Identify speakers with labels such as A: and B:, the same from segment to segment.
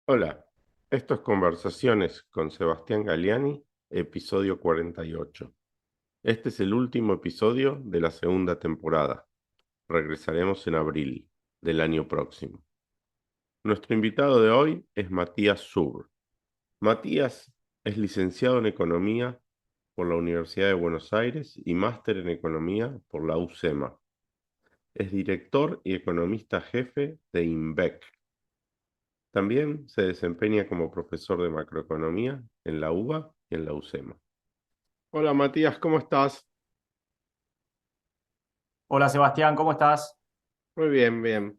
A: Hola, esto es Conversaciones con Sebastián Galiani, episodio 48. Este es el último episodio de la segunda temporada. Regresaremos en abril del año próximo. Nuestro invitado de hoy es Matías Zur. Matías es licenciado en Economía por la Universidad de Buenos Aires y máster en Economía por la UCEMA. Es director y economista jefe de INVEC. También se desempeña como profesor de macroeconomía en la UBA y en la UCEMA. Hola Matías, ¿cómo estás?
B: Hola Sebastián, ¿cómo estás?
A: Muy bien, bien.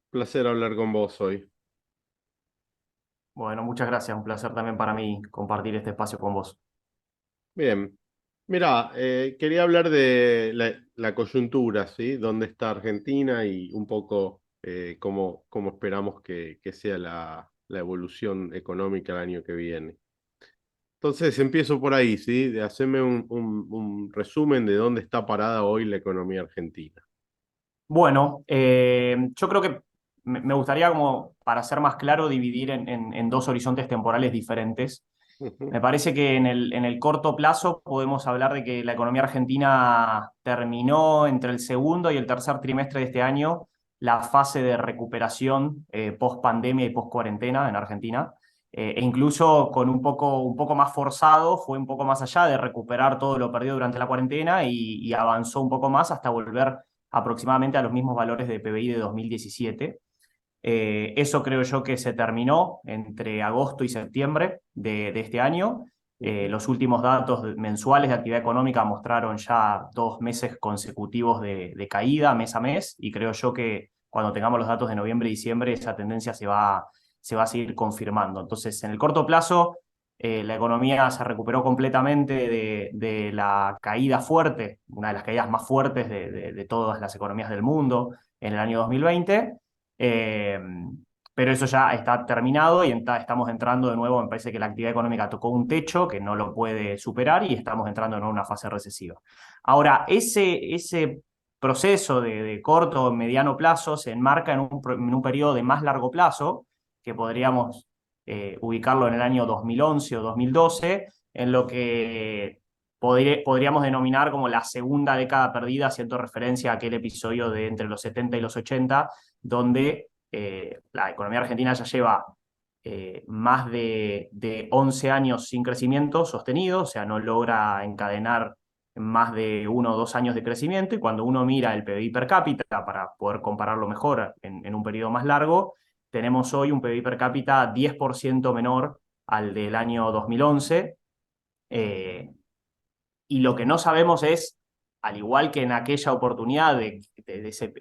A: Placer hablar con vos hoy.
B: Bueno, muchas gracias, un placer también para mí compartir este espacio con vos.
A: Bien. Mira, quería hablar de la coyuntura, ¿sí? ¿Dónde está Argentina y un poco cómo esperamos que sea la evolución económica el año que viene? Entonces empiezo por ahí, ¿sí? De hacerme un resumen de dónde está parada hoy la economía argentina.
B: Bueno, yo creo que me gustaría, como para ser más claro, dividir en dos horizontes temporales diferentes.
A: Ujú.
B: Me parece que en el corto plazo podemos hablar de que la economía argentina terminó entre el segundo y el tercer trimestre de este año la fase de recuperación post pandemia y post cuarentena en Argentina. E incluso con un poco más forzado, fue un poco más allá de recuperar todo lo perdido durante la cuarentena y avanzó un poco más hasta volver aproximadamente a los mismos valores de PBI de 2017. Eso creo yo que se terminó entre agosto y septiembre de este año.
A: Ujú.
B: Los últimos datos mensuales de actividad económica mostraron ya 2 meses consecutivos de caída mes a mes, y creo yo que cuando tengamos los datos de noviembre y diciembre esa tendencia se va a seguir confirmando. Entonces, en el corto plazo, la economía se recuperó completamente de la caída fuerte, una de las caídas más fuertes de todas las economías del mundo en el año 2020. eh, pero eso ya está terminado y estamos entrando de nuevo. Me parece que la actividad económica tocó un techo que no lo puede superar y estamos entrando en una fase recesiva. Ahora, ese proceso de corto o mediano plazo se enmarca en un periodo de más largo plazo, que podríamos ubicarlo en el año 2011 o 2012, en lo que podríamos denominar como la segunda década perdida, haciendo referencia a aquel episodio de entre los 70 y los 80, donde la economía argentina ya lleva más de 11 años sin crecimiento sostenido, o sea, no logra encadenar más de 1 o 2 años de crecimiento, y cuando uno mira el PBI per cápita para poder compararlo mejor en un periodo más largo, tenemos hoy un PBI per cápita 10% menor al del año 2011. eh, y lo que no sabemos es, al igual que en aquella oportunidad de ese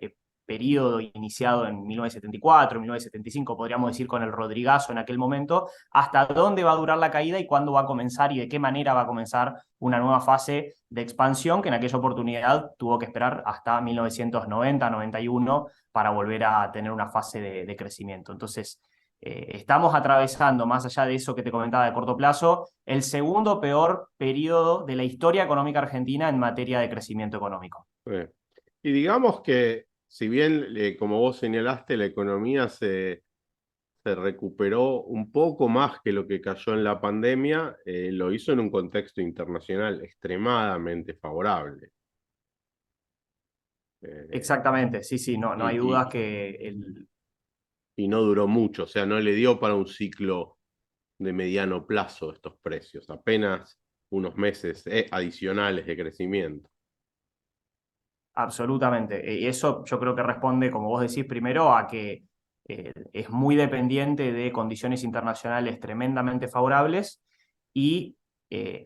B: periodo iniciado en 1974, 1975, podríamos decir con el Rodrigazo en aquel momento, hasta dónde va a durar la caída y cuándo va a comenzar y de qué manera va a comenzar una nueva fase de expansión, que en aquella oportunidad tuvo que esperar hasta 1990-91 para volver a tener una fase de crecimiento. Entonces, estamos atravesando, más allá de eso que te comentaba de corto plazo, el segundo peor periodo de la historia económica argentina en materia de crecimiento económico.
A: Eh, Y digamos que, si bien, como vos señalaste, la economía se recuperó un poco más que lo que cayó en la pandemia, lo hizo en un contexto internacional extremadamente favorable. Eh,
B: Exactamente, sí, sí, no hay
A: y,
B: dudas
A: y-
B: que
A: y no duró mucho, o sea, no le dio para un ciclo de mediano plazo estos precios, apenas unos meses adicionales de crecimiento.
B: absolutamente. Y eso yo creo que responde, como vos decís, primero a que es muy dependiente de condiciones internacionales tremendamente favorables, y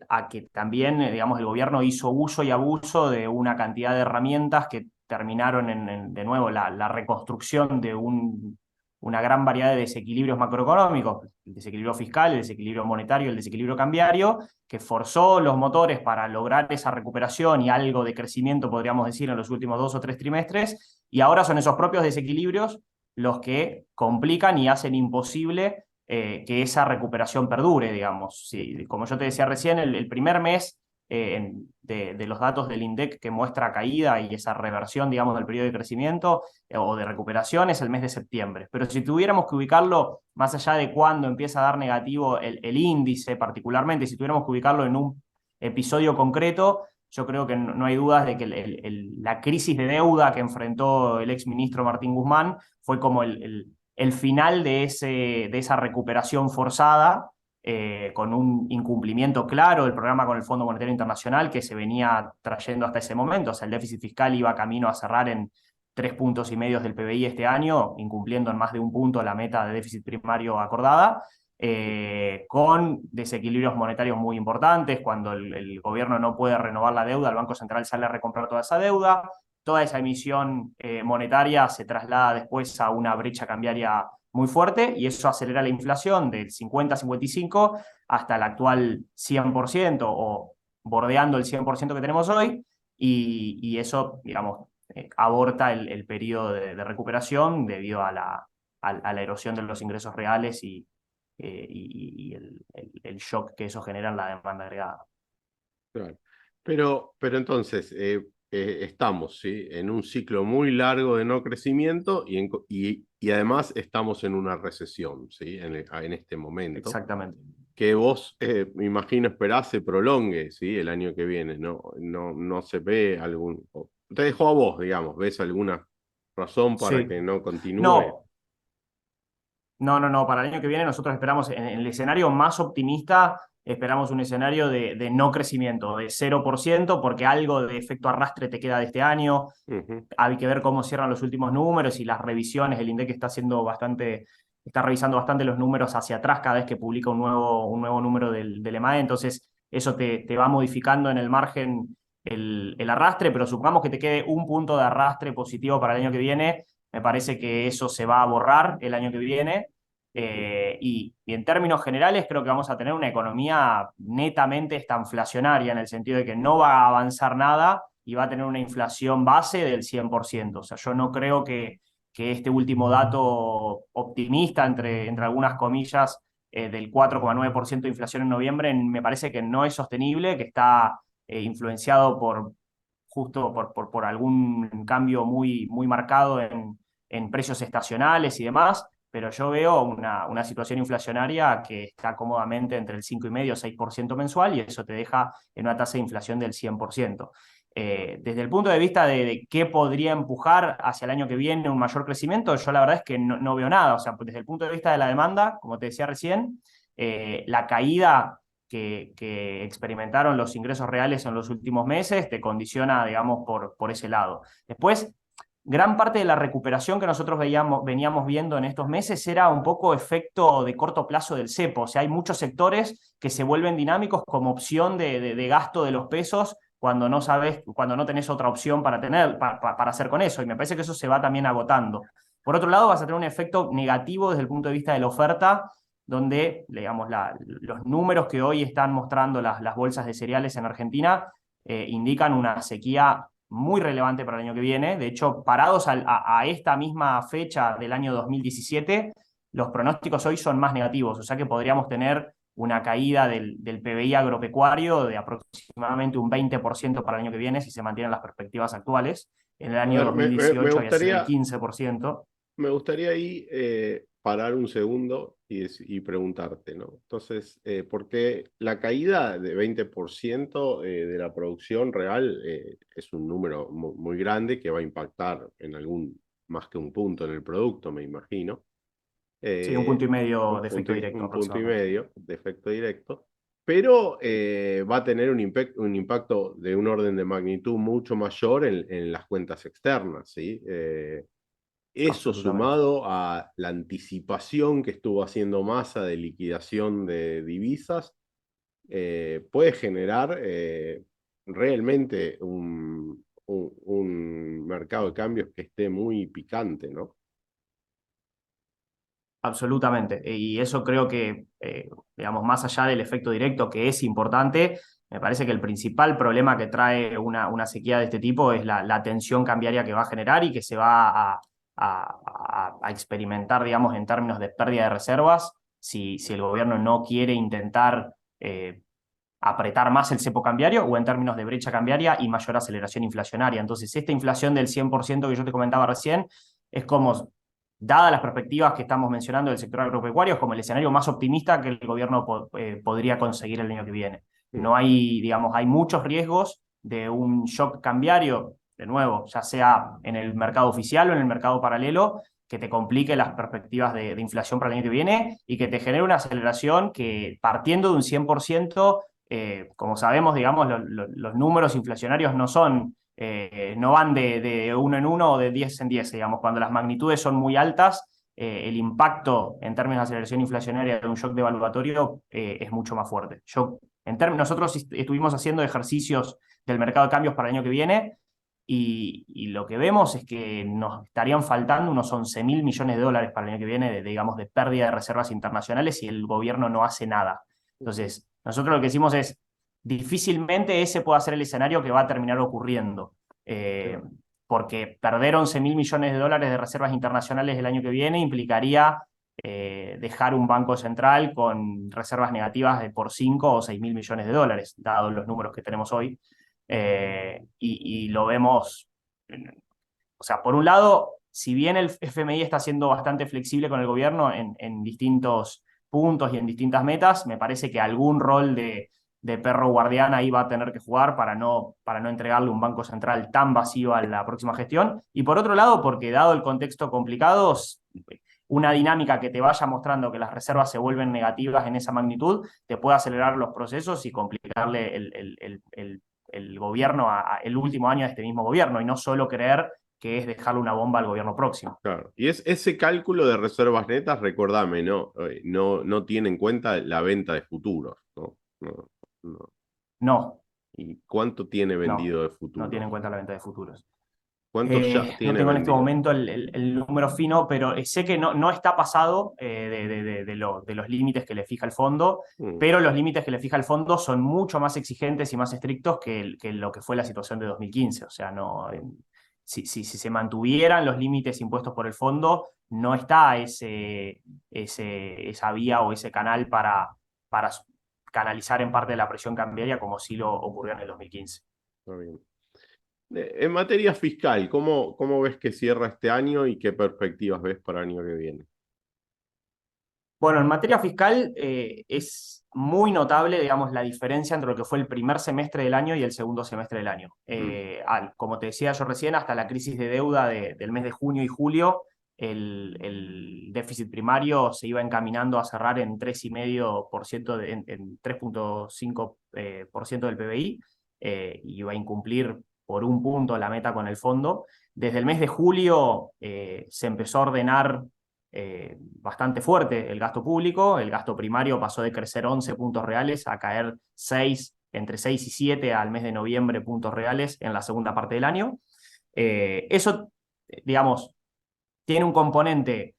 B: a que también, digamos, el gobierno hizo uso y abuso de una cantidad de herramientas que terminaron de nuevo, la reconstrucción de una gran variedad de desequilibrios macroeconómicos: el desequilibrio fiscal, el desequilibrio monetario, el desequilibrio cambiario, que forzó los motores para lograr esa recuperación y algo de crecimiento, podríamos decir, en los últimos 2 o 3 trimestres, y ahora son esos propios desequilibrios los que complican y hacen imposible que esa recuperación perdure, digamos. Sí, como yo te decía recién, el primer mes de los datos del INDEC que muestra caída y esa reversión, digamos, del periodo de crecimiento o de recuperación es el mes de septiembre. Pero si tuviéramos que ubicarlo más allá de cuándo empieza a dar negativo el índice particularmente, si tuviéramos que ubicarlo en un episodio concreto, yo creo que no hay dudas de que la crisis de deuda que enfrentó el exministro Martín Guzmán fue como el final de esa recuperación forzada, con un incumplimiento claro del programa con el Fondo Monetario Internacional que se venía trayendo hasta ese momento. O sea, el déficit fiscal iba camino a cerrar en 3,5 puntos del PBI este año, incumpliendo en más de un punto la meta de déficit primario acordada. Con desequilibrios monetarios muy importantes, cuando el gobierno no puede renovar la deuda, el Banco Central sale a recomprar toda esa deuda, toda esa emisión monetaria se traslada después a una brecha cambiaria muy fuerte y eso acelera la inflación del 50-55 hasta el actual 100% o bordeando el 100% que tenemos hoy y eso, digamos, aborta el periodo de recuperación debido a la erosión de los ingresos reales y el shock que eso genera en la demanda agregada.
A: Claro. Pero entonces, estamos, ¿sí?, en un ciclo muy largo de no crecimiento y además estamos en una recesión, ¿sí?, en este momento,
B: Exactamente.
A: que vos, me imagino, esperás se prolongue, ¿sí?, el año que viene. No se ve algún... Te dejo a vos, digamos, ¿ves alguna razón para
B: Sí.
A: que no continúe?
B: No, no. Para el año que viene nosotros esperamos, en el escenario más optimista, esperamos un escenario de no crecimiento, de 0%, porque algo de efecto arrastre te queda de este año.
A: Ujú.
B: Hay que ver cómo cierran los últimos números y las revisiones. El INDEC está revisando bastante los números hacia atrás cada vez que publica un nuevo número del EMAE. Entonces, eso te va modificando en el margen el arrastre, pero supongamos que te quede un punto de arrastre positivo para el año que viene. Me parece que eso se va a borrar el año que viene. Y en términos generales creo que vamos a tener una economía netamente estanflacionaria, en el sentido de que no va a avanzar nada y va a tener una inflación base del 100%. O sea, yo no creo que este último dato optimista, entre algunas comillas, del 4,9% de inflación en noviembre, me parece que no es sostenible, que está influenciado por algún cambio muy marcado en precios estacionales y demás, pero yo veo una situación inflacionaria que está cómodamente entre el 5,5 y 6% mensual y eso te deja en una tasa de inflación del 100%. Desde el punto de vista de qué podría empujar hacia el año que viene un mayor crecimiento, yo la verdad es que no veo nada. O sea, desde el punto de vista de la demanda, como te decía recién, la caída que experimentaron los ingresos reales en los últimos meses te condiciona, digamos, por ese lado. Después, gran parte de la recuperación que nosotros veníamos viendo en estos meses era un poco efecto de corto plazo del cepo. O sea, hay muchos sectores que se vuelven dinámicos como opción de gasto de los pesos cuando no tenés otra opción para hacer con eso. Y me parece que eso se va también agotando. Por otro lado, vas a tener un efecto negativo desde el punto de vista de la oferta, donde, digamos, los números que hoy están mostrando las bolsas de cereales en Argentina indican una sequía muy relevante para el año que viene. De hecho, parados a esta misma fecha del año 2017, los pronósticos hoy son más negativos. O sea que podríamos tener una caída del PBI agropecuario de aproximadamente un 20% para el año que viene si se mantienen las perspectivas actuales. En el
A: A
B: año
A: ver, me
B: 2018 había sido el
A: gustaría,
B: 15%.
A: me gustaría ahí, parar un segundo y preguntarte, ¿no? Entonces, ¿por qué la caída de 20% de la producción real, es un número muy grande que va a impactar en más que un punto en el producto, me imagino?
B: Sí, un
A: Eh,
B: punto y medio
A: un
B: de
A: punto
B: efecto
A: y,
B: directo
A: un punto y
B: aproximadamente.
A: medio de efecto directo, pero va a tener un impacto de un orden de magnitud mucho mayor en las cuentas externas, ¿sí? Eso
B: Absolutamente.
A: sumado a la anticipación que estuvo haciendo Massa de liquidación de divisas, puede generar, realmente un mercado de cambios que esté muy picante, ¿no?
B: Absolutamente. Y eso creo que, digamos, más allá del efecto directo, que es importante, me parece que el principal problema que trae una sequía de este tipo es la tensión cambiaria que va a generar y que se va a experimentar, digamos, en términos de pérdida de reservas, si el gobierno no quiere intentar apretar más el cepo cambiario o en términos de brecha cambiaria y mayor aceleración inflacionaria. Entonces, esta inflación del 100% que yo te comentaba recién es como, dadas las perspectivas que estamos mencionando del sector agropecuario, es como el escenario más optimista que el gobierno podría conseguir el año que viene. No hay, digamos, hay muchos riesgos de un shock cambiario, de nuevo, ya sea en el mercado oficial o en el mercado paralelo, que te complique las perspectivas de inflación para el año que viene y que te genere una aceleración que, partiendo de un 100%, como sabemos, digamos, los números inflacionarios no son, no van de 1 en 1 o de 10 en 10, digamos. Cuando las magnitudes son muy altas, el impacto en términos de aceleración inflacionaria de un shock devaluatorio es mucho más fuerte. Nosotros estuvimos haciendo ejercicios del mercado de cambios para el año que viene y lo que vemos es que nos estarían faltando unos 11.000 millones de dólares para el año que viene, digamos, de pérdida de reservas internacionales si el gobierno no hace nada. Entonces, nosotros lo que decimos es, difícilmente ese pueda ser el escenario que va a terminar ocurriendo. Porque perder 11.000 millones de dólares de reservas internacionales el año que viene implicaría dejar un banco central con reservas negativas de por 5 o 6.000 millones de dólares, dados los números que tenemos hoy. Y lo vemos, o sea, por un lado, si bien el FMI está siendo bastante flexible con el gobierno en distintos puntos y en distintas metas, me parece que algún rol de perro guardián ahí va a tener que jugar para no entregarle un banco central tan vacío a la próxima gestión. Y por otro lado, porque dado el contexto complicado, una dinámica que te vaya mostrando que las reservas se vuelven negativas en esa magnitud, te puede acelerar los procesos y complicarle el gobierno, el último año de este mismo gobierno, y no solo creer que es dejarle una bomba al gobierno próximo.
A: Claro. Y ese cálculo de reservas netas, recordame, no tiene en cuenta la venta de futuros, ¿no? No.
B: No.
A: ¿Y cuánto tiene vendido de futuros?
B: No tiene en cuenta la venta de futuros.
A: ¿Cuánto ya tiene
B: no tengo en este
A: vendido?
B: momento el número fino, pero sé que no está pasado de los límites que le fija el fondo, pero los límites que le fija el fondo son mucho más exigentes y más estrictos que lo que fue la situación de 2015. O sea, no, si se mantuvieran los límites impuestos por el fondo, no está esa vía o ese canal para canalizar en parte de la presión cambiaria como sí lo ocurrió en el 2015.
A: Está bien. En materia fiscal, ¿cómo ves que cierra este año y qué perspectivas ves para el año que viene?
B: Bueno, en materia fiscal es muy notable, digamos, la diferencia entre lo que fue el primer semestre del año y el segundo semestre del año. Como te decía yo recién, hasta la crisis de deuda del mes de junio y julio, el déficit primario se iba encaminando a cerrar en 3,5%, en 3,5% del PBI, y iba a incumplir por un punto la meta con el fondo. Desde el mes de julio se empezó a ordenar bastante fuerte el gasto público. El gasto primario pasó de crecer 11 puntos reales a caer entre 6 y 7 al mes de noviembre puntos reales en la segunda parte del año. Eso, digamos, tiene un componente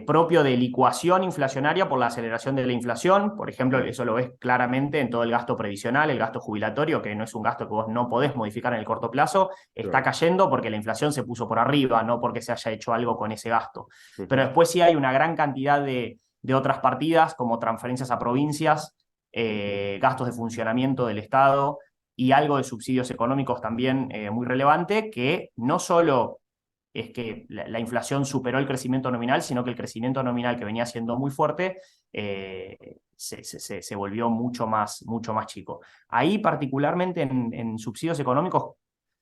B: propio de licuación inflacionaria por la aceleración de la inflación. Por ejemplo, eso lo ves claramente en todo el gasto previsional, el gasto jubilatorio, que no es un gasto que vos no podés modificar en el corto plazo, está cayendo porque la inflación se puso por arriba, no porque se haya hecho algo con ese gasto. Pero después sí hay una gran cantidad de otras partidas, como transferencias a provincias, gastos de funcionamiento del Estado y algo de subsidios económicos también muy relevante, que no solo es que la inflación superó el crecimiento nominal, sino que el crecimiento nominal, que venía siendo muy fuerte, se volvió mucho más chico. Ahí, particularmente en subsidios económicos,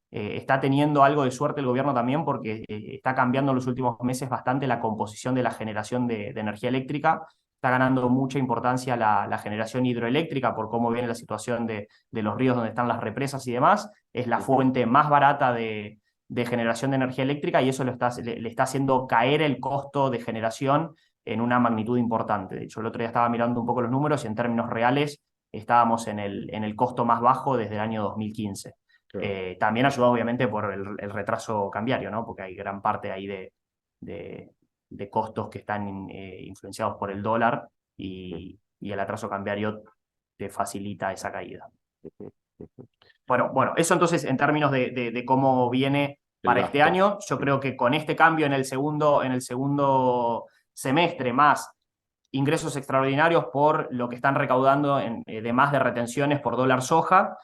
B: está teniendo algo de suerte el gobierno también, porque está cambiando en los últimos meses bastante la composición de la generación de energía eléctrica. Está ganando mucha importancia la generación hidroeléctrica por cómo viene la situación de los ríos donde están las represas y demás. Es la fuente más barata de generación de energía eléctrica, y eso le está haciendo caer el costo de generación en una magnitud importante. De hecho, el otro día estaba mirando un poco los números y en términos reales estábamos en el costo más bajo desde el año 2015. Claro. También ayudado obviamente por el retraso cambiario, ¿no? Porque hay gran parte ahí de costos que están influenciados por el dólar, y el atraso cambiario te facilita esa caída. Bueno, eso entonces en términos de cómo viene para este año. Yo creo que con este cambio en el segundo semestre más ingresos extraordinarios por lo que están recaudando de más de retenciones por dólar soja.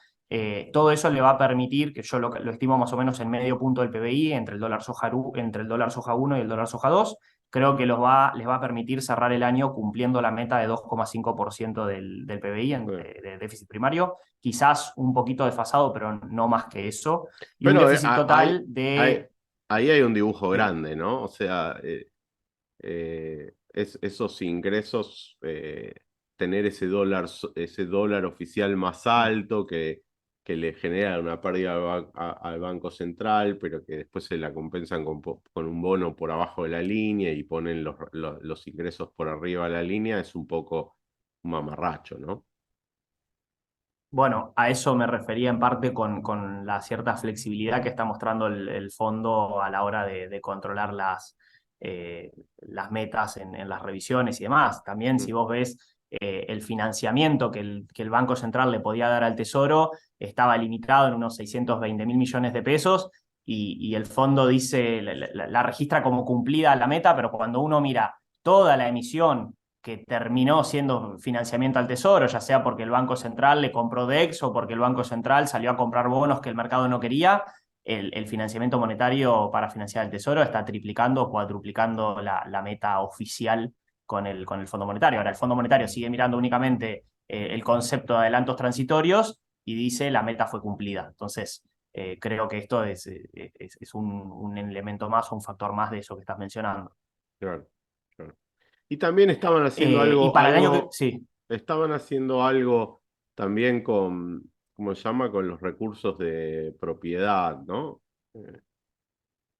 B: Todo eso le va a permitir, que yo lo estimo más o menos en medio punto del PBI, entre el dólar soja 1 y el dólar soja 2, creo que les va a permitir cerrar el año cumpliendo la meta de 2,5% del PBI de déficit primario, quizás un poquito desfasado, pero no más que eso, y un
A: Pero
B: déficit total de...
A: ahí hay un dibujo
B: Sí.
A: grande, ¿no? O sea, esos ingresos, tener ese dólar oficial más alto que le genera una pérdida al Banco Central, pero que después se la compensan con un bono por abajo de la línea y ponen los ingresos por arriba de la línea, es un poco un mamarracho, ¿no?
B: Bueno, a eso me refería en parte con la cierta flexibilidad que está mostrando el fondo a la hora de controlar las metas en las revisiones y demás. También si
A: Mm.
B: vos ves el financiamiento que el Banco Central le podía dar al Tesoro, estaba limitado en unos 620.000 millones de pesos y el fondo dice, la registra como cumplida la meta, pero cuando uno mira toda la emisión que terminó siendo financiamiento al Tesoro, ya sea porque el Banco Central le compró DEX o porque el Banco Central salió a comprar bonos que el mercado no quería, el financiamiento monetario para financiar el Tesoro está triplicando o cuadruplicando la meta oficial con el Fondo Monetario. Ahora, el Fondo Monetario sigue mirando únicamente el concepto de adelantos transitorios y dice la meta fue cumplida. Entonces, creo que esto es un elemento más, un factor más de eso que estás mencionando.
A: Claro, claro. Y también
B: Y para el año que, sí.
A: estaban haciendo algo también ¿cómo se llama? Con los recursos de propiedad, ¿no? Eh,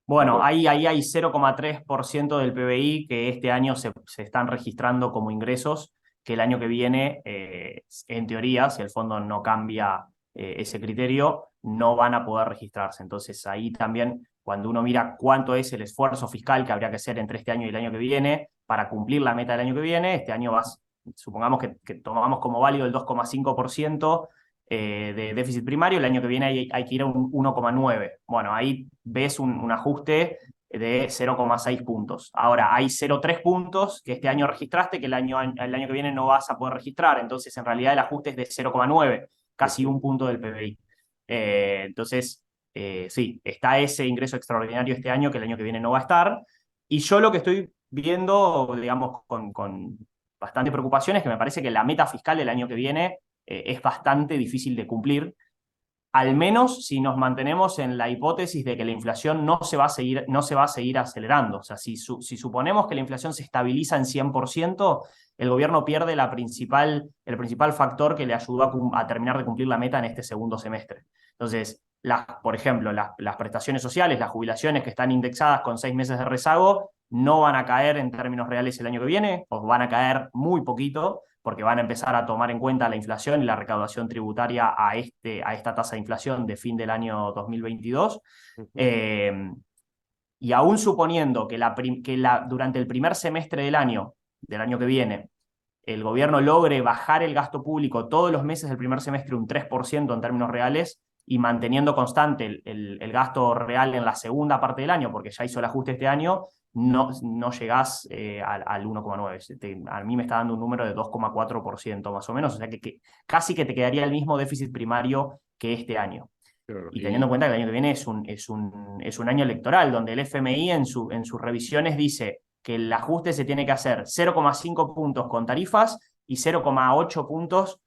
B: Bueno,
A: algo-
B: ahí hay 0,3% del PBI que este año se están registrando como ingresos, que el año que viene, en teoría, si el fondo no cambia ese criterio, no van a poder registrarse. Entonces ahí también, cuando uno mira cuánto es el esfuerzo fiscal que habría que hacer entre este año y el año que viene para cumplir la meta del año que viene, este año supongamos que tomamos como válido el 2,5% de déficit primario, el año que viene hay que ir a un 1,9. Bueno, ahí ves un ajuste de 0,6 puntos. Ahora, hay 0,3 puntos que este año registraste, que el año que viene no vas a poder registrar. Entonces, en realidad, el ajuste es de 0,9, casi
A: Ujú.
B: un punto del PBI. Entonces, sí, está ese ingreso extraordinario este año que el año que viene no va a estar. Y yo lo que estoy viendo, digamos, con bastante preocupación es que me parece que la meta fiscal del año que viene es bastante difícil de cumplir, al menos si nos mantenemos en la hipótesis de que la inflación no se va a seguir acelerando. O sea, si suponemos que la inflación se estabiliza en 100%, el gobierno pierde el principal factor que le ayudó a terminar de cumplir la meta en este segundo semestre. Entonces, por ejemplo, las prestaciones sociales, las jubilaciones que están indexadas con 6 meses de rezago, no van a caer en términos reales el año que viene, o van a caer muy poquito, porque van a empezar a tomar en cuenta la inflación y la recaudación tributaria a esta tasa de inflación de fin del año 2022.
A: Ujú.
B: Eh, y aún suponiendo durante el primer semestre del año que viene, el gobierno logre bajar el gasto público todos los meses del primer semestre un 3% en términos reales y manteniendo constante el gasto real en la segunda parte del año, porque ya hizo el ajuste este año, no llegás al 1,9. A mí me está dando un número de 2,4% más o menos, o sea que casi que te quedaría el mismo déficit primario que este año.
A: Claro.
B: Y teniendo en cuenta que el año que viene es un año electoral, donde el FMI en sus revisiones dice que el ajuste se tiene que hacer 0,5 puntos con tarifas y 0,8 puntos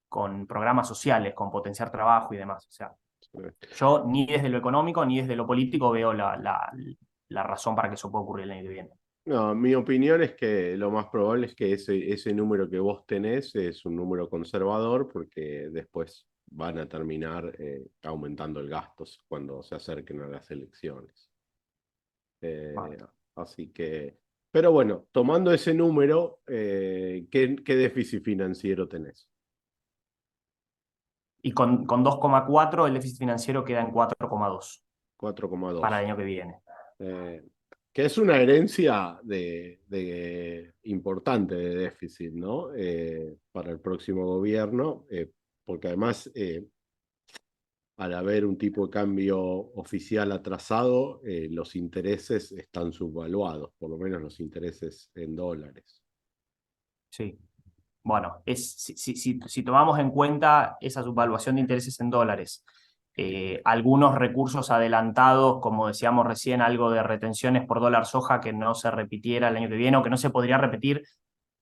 B: con programas sociales, con potenciar trabajo y demás. O sea, yo ni desde lo económico ni desde lo político veo la razón para que eso pueda ocurrir el año que viene.
A: No, mi opinión es que lo más probable es que ese número que vos tenés es un número conservador porque después van a terminar aumentando el gasto cuando se acerquen a las elecciones.
B: Vale.
A: Eh, Así que, pero bueno, tomando ese número, ¿qué déficit financiero tenés?
B: Y con 2,4 el déficit financiero queda en 4,2 para
A: 4,2.
B: el año que viene.
A: Eh, que es una herencia importante de déficit, ¿no? Para el próximo gobierno, porque además al haber un tipo de cambio oficial atrasado, los intereses están subvaluados, por lo menos los intereses en dólares.
B: Sí. Bueno, si tomamos en cuenta esa subvaluación de intereses en dólares, algunos recursos adelantados, como decíamos recién, algo de retenciones por dólar soja que no se repitiera el año que viene o que no se podría repetir,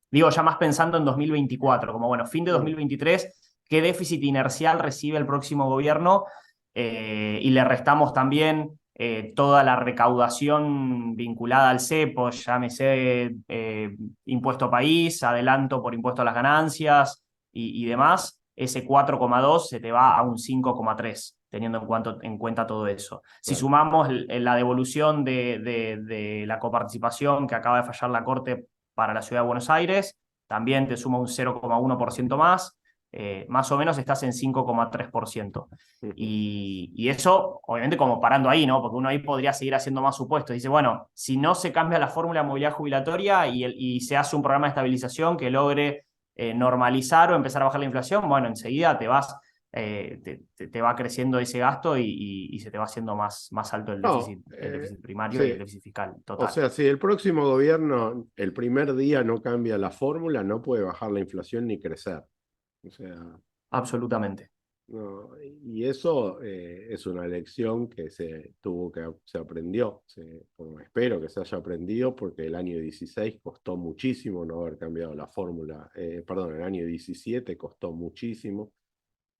B: digo ya más pensando en 2024, como bueno, fin de 2023, ¿qué déficit inercial recibe el próximo gobierno? Y le restamos también toda la recaudación vinculada al cepo, llámese impuesto país, adelanto por impuesto a las ganancias y demás, ese 4,2 se te va a un 5,3, teniendo en cuenta todo eso. Si
A: Claro.
B: sumamos la devolución de la coparticipación que acaba de fallar la Corte para la Ciudad de Buenos Aires, también te suma un 0,1% más o menos estás en 5,3%. Y eso, obviamente, como parando ahí, ¿no? Porque uno ahí podría seguir haciendo más supuestos. Dice, bueno, si no se cambia la fórmula de movilidad jubilatoria y se hace un programa de estabilización que logre normalizar o empezar a bajar la inflación, bueno, enseguida te vas, te va creciendo ese gasto y se te va haciendo más alto
A: No,
B: el déficit primario y el
A: sí.
B: déficit fiscal
A: O
B: total.
A: sea, si el próximo gobierno el primer día no cambia la fórmula, no puede bajar la inflación ni crecer. O sea,
B: Absolutamente.
A: no, y eso es una lección que se aprendió. Bueno, espero que se haya aprendido porque el año 16 costó muchísimo no haber cambiado la fórmula. Perdón, el año 17 costó muchísimo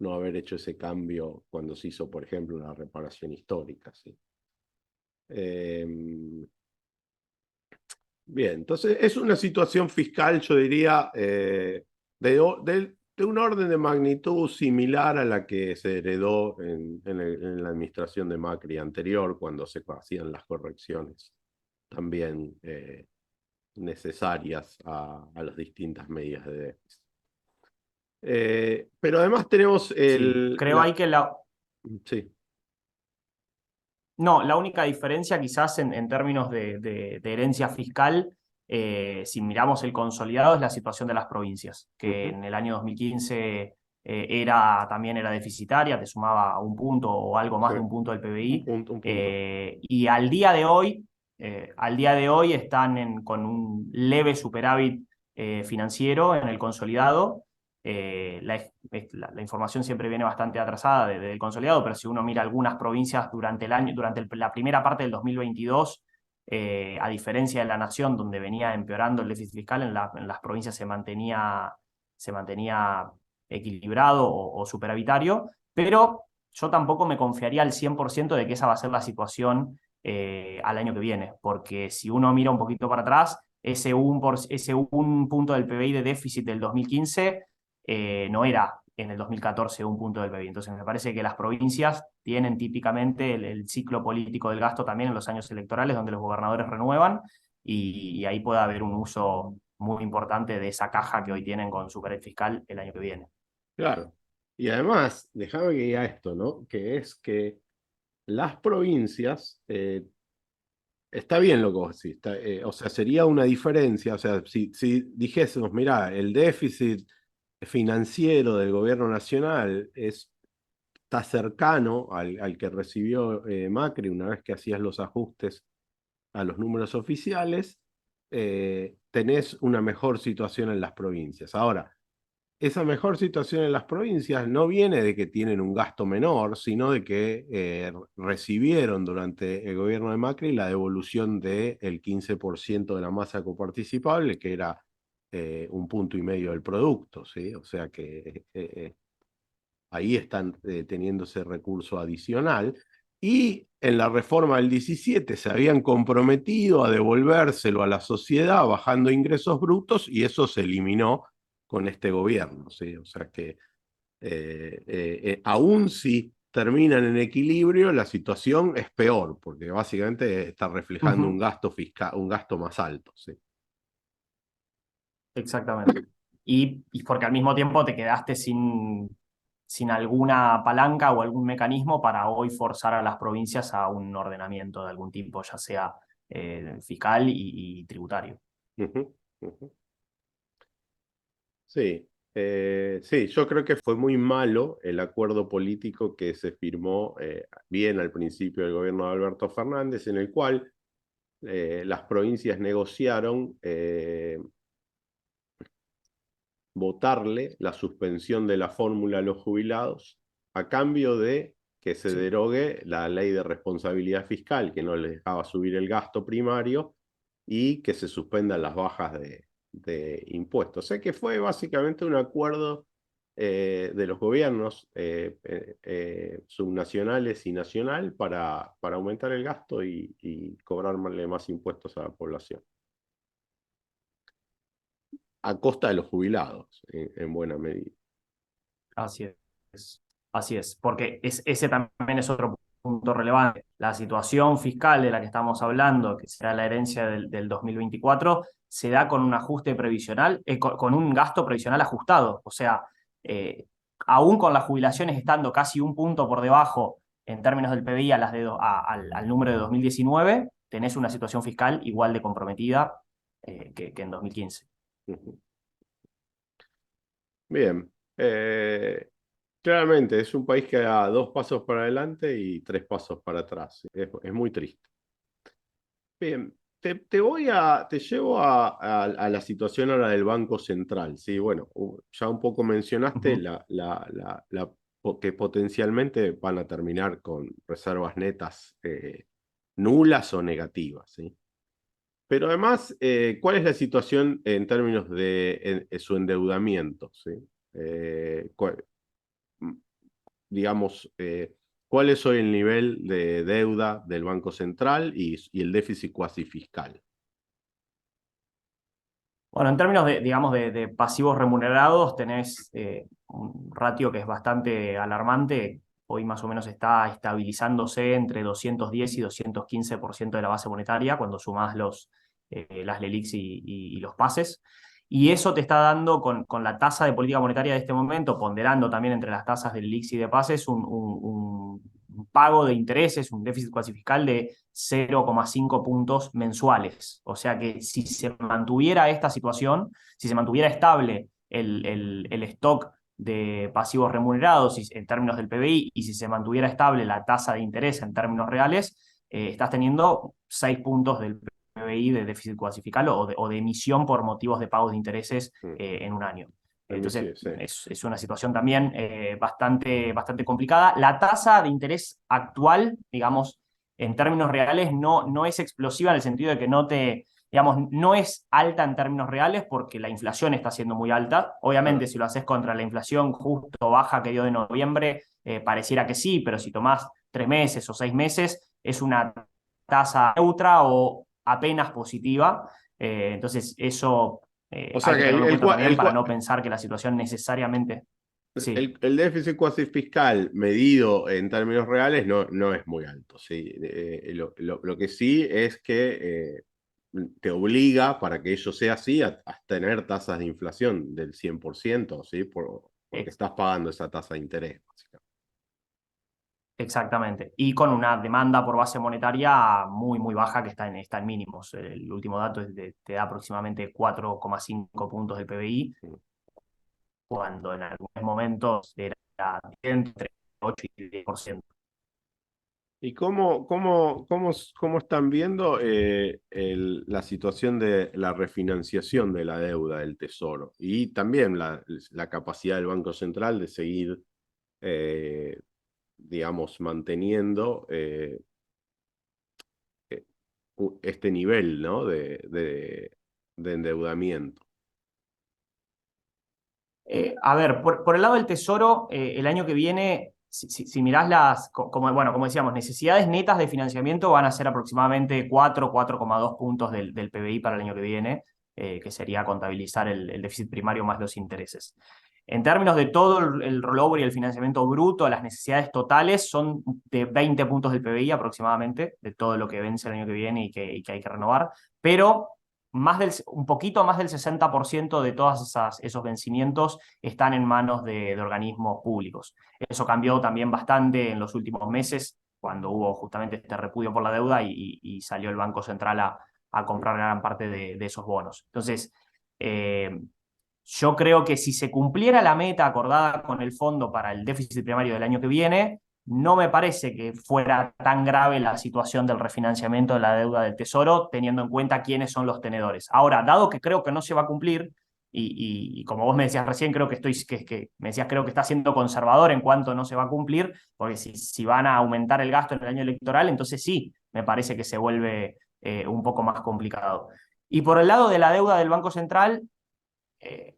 A: no haber hecho ese cambio cuando se hizo, por ejemplo, una reparación histórica. ¿Sí? Eh, Bien, entonces es una situación fiscal, yo diría, de un orden de magnitud similar a la que se heredó en la administración de Macri anterior, cuando se hacían las correcciones también necesarias a las distintas medidas de déficit. Pero además tenemos
B: Sí, creo ahí que
A: Sí,
B: no, la única diferencia quizás en términos de herencia fiscal, si miramos el consolidado, es la situación de las provincias, que
A: ujú,
B: en el año 2015 también era deficitaria, te sumaba un punto o algo
A: sí,
B: más de un punto del PBI,
A: un punto.
B: y al día de hoy están con un leve superávit financiero en el consolidado. La información siempre viene bastante atrasada del consolidado, pero si uno mira algunas provincias durante el año, la primera parte del 2022, a diferencia de la nación, donde venía empeorando el déficit fiscal, en las provincias se mantenía equilibrado o superavitario, pero yo tampoco me confiaría al 100% de que esa va a ser la situación al año que viene, porque si uno mira un poquito para atrás, ese 1 punto del PBI de déficit del 2015 no era en el 2014 un punto del PIB. Entonces me parece que las provincias tienen típicamente el ciclo político del gasto también en los años electorales, donde los gobernadores renuevan y ahí puede haber un uso muy importante de esa caja que hoy tienen con superávit fiscal el año que viene.
A: Claro. Y además, déjame que diga esto, ¿no? Que es que las provincias, está bien lo que vos decís, o sea, sería una diferencia, o sea, si dijésemos, mirá, el déficit financiero del gobierno nacional está cercano al que recibió Macri una vez que hacías los ajustes a los números oficiales, tenés una mejor situación en las provincias. Ahora, esa mejor situación en las provincias no viene de que tienen un gasto menor, sino de que recibieron durante el gobierno de Macri la devolución del 15% de la masa coparticipable, que era 1,5 puntos del producto, ¿sí? O sea que ahí están teniendo ese recurso adicional. Y en la reforma del 17 se habían comprometido a devolvérselo a la sociedad bajando ingresos brutos y eso se eliminó con este gobierno. ¿Sí? O sea que aún si terminan en equilibrio, la situación es peor, porque básicamente está reflejando un gasto fiscal, un gasto más alto. ¿Sí?
B: Exactamente. Y porque al mismo tiempo te quedaste sin alguna palanca o algún mecanismo para hoy forzar a las provincias a un ordenamiento de algún tipo, ya sea fiscal y tributario.
A: Ujú, ujú. Sí. Sí, yo creo que fue muy malo el acuerdo político que se firmó bien al principio del gobierno de Alberto Fernández, en el cual las provincias negociaron votarle la suspensión de la fórmula a los jubilados a cambio de que se
B: Sí.
A: derogue la ley de responsabilidad fiscal, que no les dejaba subir el gasto primario, y que se suspendan las bajas de impuestos. O sea que fue básicamente un acuerdo de los gobiernos subnacionales y nacional para aumentar el gasto y cobrarle más impuestos a la población, a costa de los jubilados, en buena medida.
B: Así es. Así es, porque ese también es otro punto relevante. La situación fiscal de la que estamos hablando, que será la herencia del 2024, se da con un ajuste previsional, con un gasto previsional ajustado. O sea, eh, aún con las jubilaciones estando casi un punto por debajo en términos del PBI al número de 2019, tenés una situación fiscal igual de comprometida que en 2015.
A: Bien. Claramente es un país que da 2 pasos para adelante y 3 pasos para atrás. Es muy triste. Bien, te llevo a la situación ahora del Banco Central. Sí, bueno, ya un poco mencionaste
B: Ujú.
A: que potencialmente van a terminar con reservas netas nulas o negativas, ¿sí? Pero además, ¿cuál es la situación en términos de su endeudamiento? ¿Sí? Eh, cuál- digamos, ¿cuál es hoy el nivel de deuda del Banco Central y el déficit cuasi fiscal?
B: Bueno, en términos digamos, de pasivos remunerados, tenés un ratio que es bastante alarmante. Hoy más o menos está estabilizándose entre 210 y 215% de la base monetaria cuando sumás las LELIQs y los pases. Y eso te está dando con la tasa de política monetaria de este momento, ponderando también entre las tasas de LELIQs y de pases, un pago de intereses, un déficit cuasi fiscal de 0,5 puntos mensuales. O sea que si se mantuviera esta situación, si se mantuviera estable el stock de pasivos remunerados en términos del PBI y si se mantuviera estable la tasa de interés en términos reales, estás teniendo 6 puntos del PBI de déficit cuasi fiscal o de emisión por motivos de pagos de intereses
A: Mm.
B: en un año. Entonces,
A: Sí, sí.
B: es una situación también bastante complicada. La tasa de interés actual, digamos, en términos reales, no es explosiva en el sentido de que digamos, no es alta en términos reales porque la inflación está siendo muy alta.
A: Ah,
B: Obviamente, si lo haces contra la inflación justo baja que dio de noviembre, pareciera que sí, pero si tomás 3 meses o 6 meses, es una tasa neutra o apenas positiva. Entonces, eso
A: o sea
B: hay que
A: que
B: tenerlo en cuenta también para no pensar que la situación necesariamente. Sí,
A: el déficit cuasi fiscal medido en términos reales no es muy alto. ¿Sí? Lo que sí es que te obliga, para que eso sea así, a tener tasas de inflación del 100%, ¿sí? Porque
B: ex-
A: estás pagando esa tasa de interés, básicamente.
B: exactamente. Y con una demanda por base monetaria muy baja que está en mínimos. El último dato te da aproximadamente 4,5 puntos del PBI, cuando en algunos momentos era entre 8 y 10%.
A: ¿Y cómo están viendo la situación de la refinanciación de la deuda del Tesoro? Y también la capacidad del Banco Central de seguir, eh, digamos, manteniendo eh, este nivel, ¿no? de endeudamiento.
B: A ver, por el lado del Tesoro, el año que viene, si mirás bueno, como decíamos, necesidades netas de financiamiento van a ser aproximadamente 4,2 puntos del PBI para el año que viene, que sería contabilizar el déficit primario más los intereses. En términos de todo el rollover y el financiamiento bruto, las necesidades totales son de 20 puntos del PBI aproximadamente, de todo lo que vence el año que viene y que hay que renovar, pero un poquito más del 60% de todos esos vencimientos están en manos de organismos públicos. Eso cambió también bastante en los últimos meses, cuando hubo justamente este repudio por la deuda y salió el Banco Central a comprar gran parte de esos bonos. Entonces, eh, Yo creo que si se cumpliera la meta acordada con el fondo para el déficit primario del año que viene, no me parece que fuera tan grave la situación del refinanciamiento de la deuda del Tesoro, teniendo en cuenta quiénes son los tenedores. Ahora, dado que creo que no se va a cumplir, y como vos me decías recién, creo que me decías, creo que está siendo conservador en cuanto no se va a cumplir, porque si van a aumentar el gasto en el año electoral, entonces sí, me parece que se vuelve un poco más complicado. Y por el lado de la deuda del Banco Central,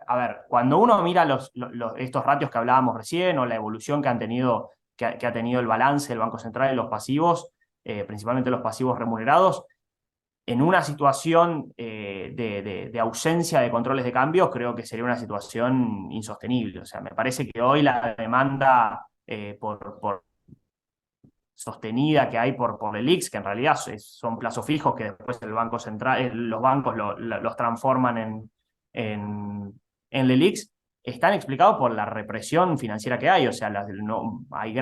B: a ver, cuando uno mira estos ratios que hablábamos recién o la evolución que ha tenido el balance del Banco Central y los pasivos, principalmente los pasivos remunerados, en una situación de ausencia de controles de cambios, creo que sería una situación insostenible. O sea, me parece que hoy la demanda por sostenida que hay por el IX, que en realidad son plazos fijos que después el Banco Central, los bancos los transforman en LELIX, están explicados por la represión financiera que hay. O sea, hay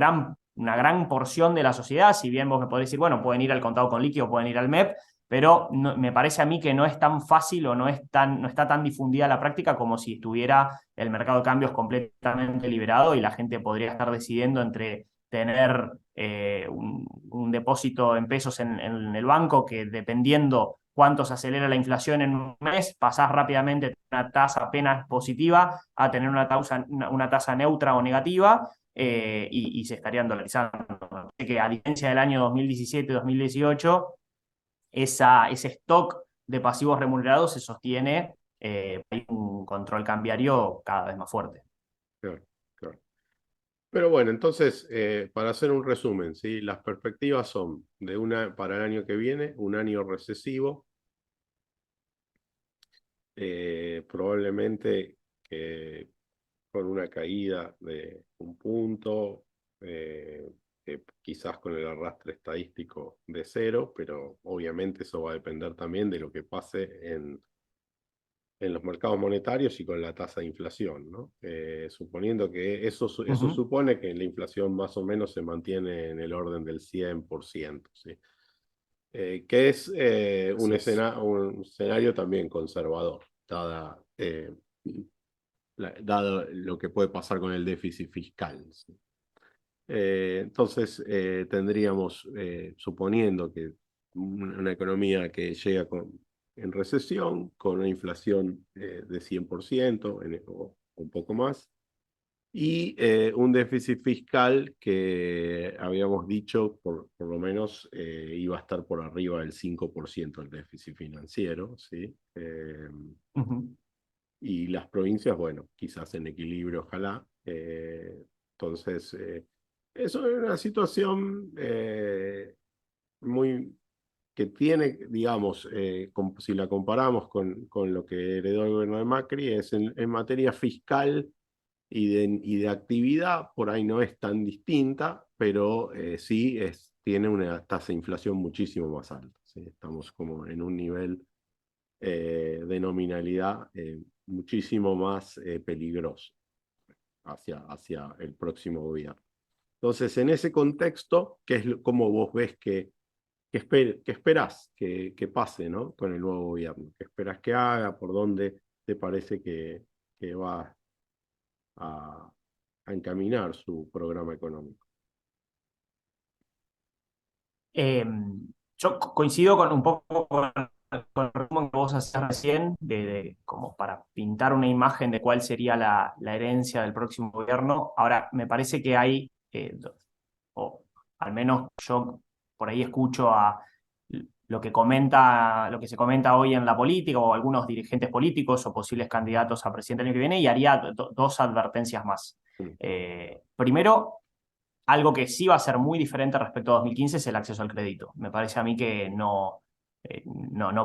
B: una gran porción de la sociedad, si bien vos me podés decir, bueno, pueden ir al contado con liqui o pueden ir al MEP, pero me parece a mí que no es tan fácil o no está tan difundida la práctica como si estuviera el mercado de cambios completamente liberado y la gente podría estar decidiendo entre tener un depósito en pesos en el banco que dependiendo cuánto se acelera la inflación en un mes, pasás rápidamente de una tasa apenas positiva a tener una tasa neutra o negativa y se estarían dolarizando. Así que a diferencia del año 2017-2018, ese stock de pasivos remunerados se sostiene, hay un control cambiario cada vez más fuerte.
A: Claro, claro. Pero bueno, entonces, para hacer un resumen, ¿sí? Las perspectivas son para el año que viene, un año recesivo, probablemente con una caída de un punto, quizás con el arrastre estadístico de 0, pero obviamente eso va a depender también de lo que pase en los mercados monetarios y con la tasa de inflación, ¿no? Suponiendo que eso supone que la inflación más o menos se mantiene en el orden del 100%, ¿sí? Que es un escenario también conservador, dado lo que puede pasar con el déficit fiscal, ¿sí? Entonces, tendríamos, suponiendo que una economía que llega en recesión, con una inflación de 100% o un poco más, y un déficit fiscal que habíamos dicho por lo menos iba a estar por arriba del 5% el déficit financiero, ¿sí? Y las provincias, bueno, quizás en equilibrio, ojalá. Entonces, eso es una situación muy que tiene, digamos, si la comparamos con lo que heredó el gobierno de Macri, es en materia fiscal y de actividad, por ahí no es tan distinta, pero sí tiene una tasa de inflación muchísimo más alta, ¿sí? Estamos como en un nivel de nominalidad muchísimo más peligroso hacia el próximo gobierno. Entonces, en ese contexto, ¿cómo vos ves que esperás que pase, ¿no? Con el nuevo gobierno? ¿Qué esperás que haga? ¿Por dónde te parece que va a encaminar su programa económico?
B: Yo coincido con un poco con el resumen que vos hacías recién, como para pintar una imagen de cuál sería la herencia del próximo gobierno. Ahora, me parece que hay, o al menos yo por ahí escucho a lo que se comenta hoy en la política, o algunos dirigentes políticos o posibles candidatos a presidente el año que viene, y haría dos advertencias más.
A: Mm.
B: Primero, algo que sí va a ser muy diferente respecto a 2015 es el acceso al crédito. Me parece a mí que no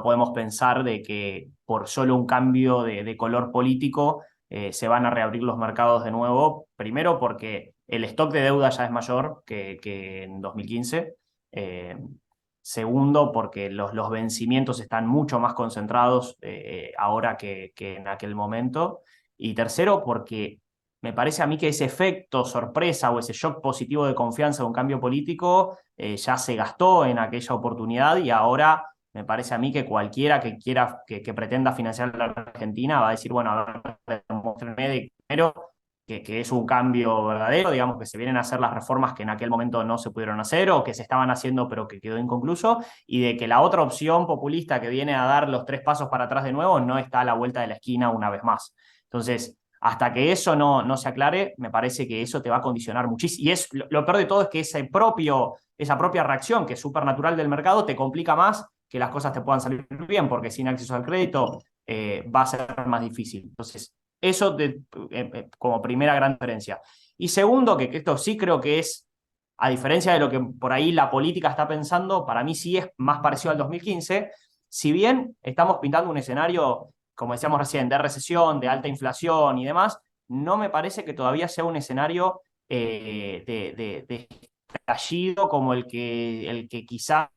B: podemos pensar de que por solo un cambio de color político se van a reabrir los mercados de nuevo. Primero porque el stock de deuda ya es mayor que en 2015. Segundo, porque los vencimientos están mucho más concentrados ahora que en aquel momento. Y tercero, porque me parece a mí que ese efecto sorpresa o ese shock positivo de confianza de un cambio político ya se gastó en aquella oportunidad y ahora me parece a mí que cualquiera que pretenda financiar la Argentina va a decir, bueno, a ver, muéstrenme de primero que es un cambio verdadero, digamos que se vienen a hacer las reformas que en aquel momento no se pudieron hacer o que se estaban haciendo pero que quedó inconcluso, y de que la otra opción populista que viene a dar los 3 pasos para atrás de nuevo no está a la vuelta de la esquina una vez más. Entonces, hasta que eso no se aclare, me parece que eso te va a condicionar muchísimo. Y lo peor de todo es que esa propia reacción, que es súper natural del mercado, te complica más que las cosas te puedan salir bien, porque sin acceso al crédito va a ser más difícil. Entonces, eso como primera gran diferencia. Y segundo, que esto sí creo que es, a diferencia de lo que por ahí la política está pensando, para mí sí es más parecido al 2015, si bien estamos pintando un escenario, como decíamos recién, de recesión, de alta inflación y demás, no me parece que todavía sea un escenario de estallido como el que quizás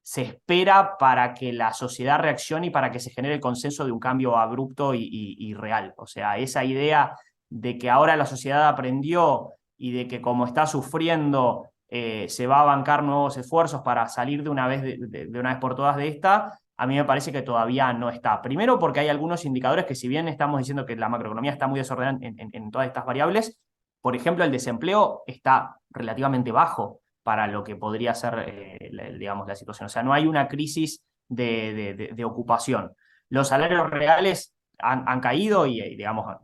B: se espera para que la sociedad reaccione y para que se genere el consenso de un cambio abrupto y real. O sea, esa idea de que ahora la sociedad aprendió y de que como está sufriendo se va a bancar nuevos esfuerzos para salir de una vez, de una vez por todas de esta, a mí me parece que todavía no está. Primero porque hay algunos indicadores que si bien estamos diciendo que la macroeconomía está muy desordenada en todas estas variables, por ejemplo, el desempleo está relativamente bajo para lo que podría ser, digamos, la situación. O sea, no hay una crisis de ocupación. Los salarios reales han caído y, digamos,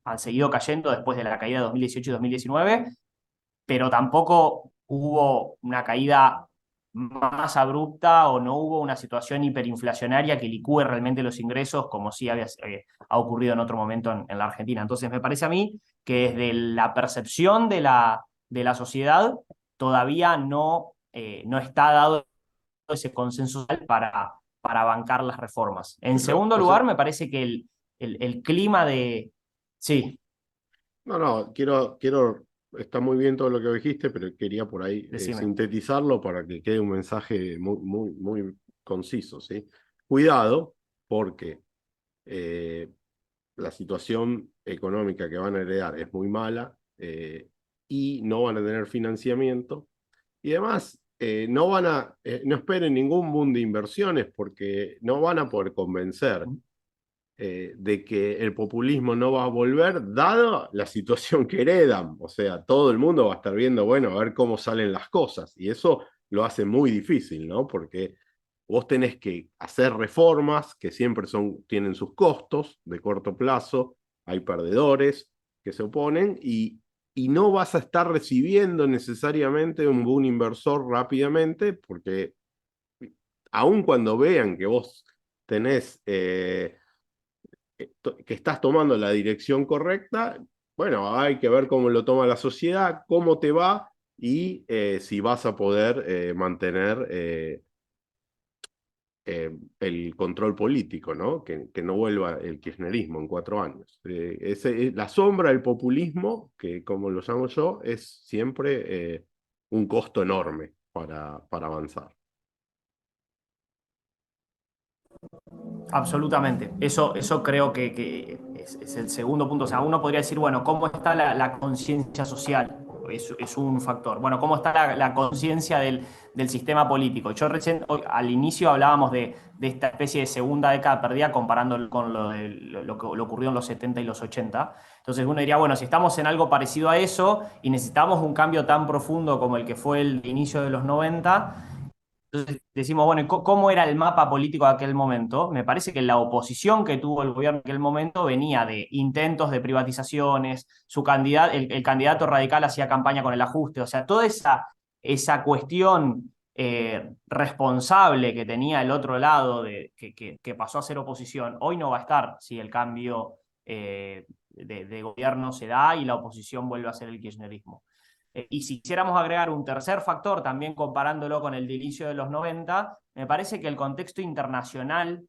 B: han seguido cayendo después de la caída de 2018 y 2019, pero tampoco hubo una caída más abrupta o no hubo una situación hiperinflacionaria que licúe realmente los ingresos como sí ha ocurrido en otro momento en la Argentina. Entonces me parece a mí que desde la percepción de la sociedad todavía no está dado ese consenso para bancar las reformas. En
A: Pero,
B: segundo
A: o sea,
B: lugar, me parece que el clima de... Sí,
A: no, está muy bien todo lo que dijiste, pero quería por ahí
B: decime.
A: sintetizarlo para que quede un mensaje muy, muy, muy conciso, ¿sí? Cuidado, porque la situación económica que van a heredar es muy mala y no van a tener financiamiento. Y además, no esperen ningún boom de inversiones porque no van a poder convencer de que el populismo no va a volver, dado la situación que heredan. O sea, todo el mundo va a estar viendo, bueno, a ver cómo salen las cosas. Y eso lo hace muy difícil, ¿no? Porque vos tenés que hacer reformas que siempre tienen sus costos de corto plazo, hay perdedores que se oponen y no vas a estar recibiendo necesariamente un boom inversor rápidamente, porque aun cuando vean que vos tenés que estás tomando la dirección correcta, bueno, hay que ver cómo lo toma la sociedad, cómo te va y si vas a poder mantener el control político, ¿no? Que no vuelva el kirchnerismo en 4 años. La sombra del populismo, que como lo llamo yo, es siempre un costo enorme para avanzar.
B: Absolutamente. Eso creo que es el segundo punto. O sea, uno podría decir, bueno, ¿cómo está la conciencia social? Es un factor. Bueno, ¿cómo está la conciencia del sistema político? Yo recién, al inicio hablábamos de esta especie de segunda década perdida comparándolo con lo que lo ocurrió en los 70 y los 80. Entonces uno diría, bueno, si estamos en algo parecido a eso y necesitamos un cambio tan profundo como el que fue el inicio de los 90. Entonces decimos, bueno, ¿cómo era el mapa político de aquel momento? Me parece que la oposición que tuvo el gobierno en aquel momento venía de intentos de privatizaciones, el candidato radical hacía campaña con el ajuste, o sea, toda esa cuestión responsable que tenía el otro lado, que pasó a ser oposición, hoy no va a estar si el cambio de gobierno se da y la oposición vuelve a ser el kirchnerismo. Y si quisiéramos agregar un tercer factor, también comparándolo con el de inicio de los 90, me parece que el contexto internacional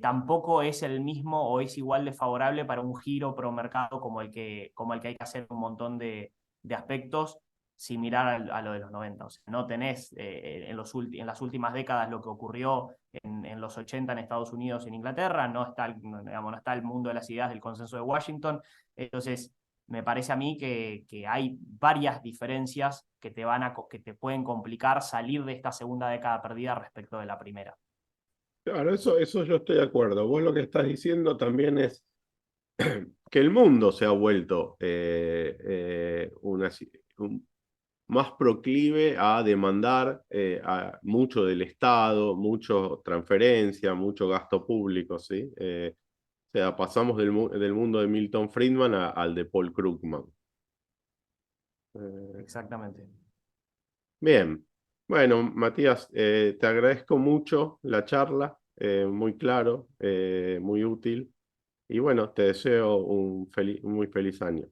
B: tampoco es el mismo o es igual de favorable para un giro pro mercado como el que hay que hacer un montón de aspectos sin mirar a lo de los 90. O sea, no tenés en las últimas décadas lo que ocurrió en los 80 en Estados Unidos y en Inglaterra, no está el mundo de las ideas del consenso de Washington. Entonces, me parece a mí que hay varias diferencias que te pueden complicar salir de esta segunda década perdida respecto de la primera.
A: Claro, eso yo estoy de acuerdo. Vos lo que estás diciendo también es que el mundo se ha vuelto más proclive a demandar mucho del Estado, mucho transferencia, mucho gasto público, ¿sí? O sea, pasamos del mundo de Milton Friedman al de Paul Krugman. Eh,
B: Exactamente.
A: Bien, bueno, Matías, te agradezco mucho la charla, muy claro, muy útil, y bueno, te deseo un muy feliz año.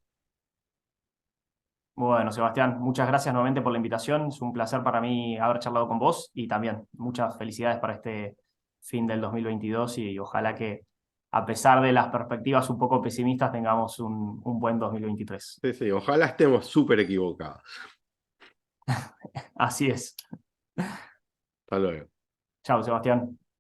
B: Bueno, Sebastián, muchas gracias nuevamente por la invitación. Es un placer para mí haber charlado con vos y también muchas felicidades para este fin del 2022 y ojalá que a pesar de las perspectivas un poco pesimistas tengamos un buen 2023.
A: Sí, sí, ojalá estemos súper equivocados.
B: Así es.
A: Hasta luego.
B: Chao, Sebastián.